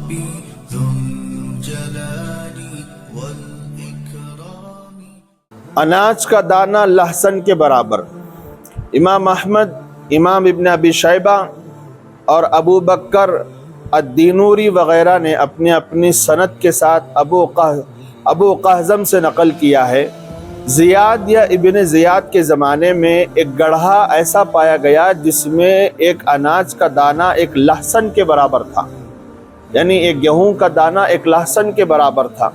ربي ذو الجلال والإكرام. اناج کا دانہ لہسن کے برابر. امام احمد، امام ابن ابی شیبہ اور ابو بکر الدینوری وغیرہ نے اپنی اپنی سند کے ساتھ ابو قحزم سے نقل کیا ہے. زیاد یا ابن زیاد کے زمانے میں ایک گڑھا ایسا پایا گیا جس میں ایک اناج کا دانہ ایک لہسن کے برابر تھا، یعنی ایک گیہوں کا دانہ ایک لہسن کے برابر تھا.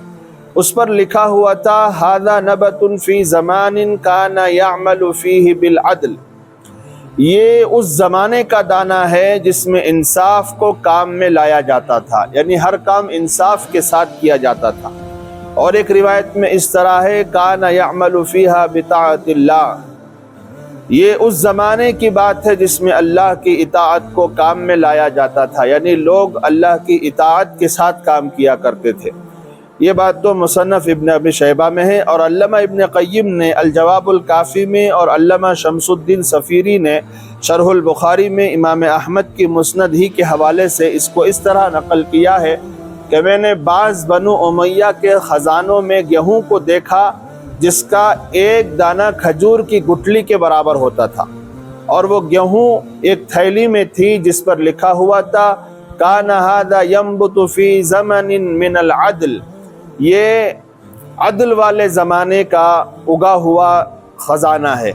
اس پر لکھا ہوا تھا ھذا نبت فی زمان کان یعمل فیہ بالعدل. یہ اس زمانے کا دانہ ہے جس میں انصاف کو کام میں لایا جاتا تھا، یعنی ہر کام انصاف کے ساتھ کیا جاتا تھا. اور ایک روایت میں اس طرح ہے کان یعمل فیہا بطاعت اللہ. یہ اس زمانے کی بات ہے جس میں اللہ کی اطاعت کو کام میں لایا جاتا تھا، یعنی لوگ اللہ کی اطاعت کے ساتھ کام کیا کرتے تھے. یہ بات تو مصنف ابن ابی شیبہ میں ہے، اور علامہ ابن قیم نے الجواب الکافی میں اور علامہ شمس الدین صفیری نے شرح البخاری میں امام احمد کی مسند ہی کے حوالے سے اس کو اس طرح نقل کیا ہے کہ میں نے بعض بنو امیہ کے خزانوں میں گیہوں کو دیکھا جس کا ایک دانہ کھجور کی گٹھلی کے برابر ہوتا تھا، اور وہ گیہوں ایک تھیلی میں تھی جس پر لکھا ہوا تھا کان ھذا ینبت فی زمن من العدل. یہ عدل والے زمانے کا اگا ہوا خزانہ ہے.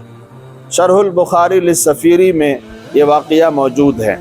شرح البخاری للصفیری میں یہ واقعہ موجود ہے.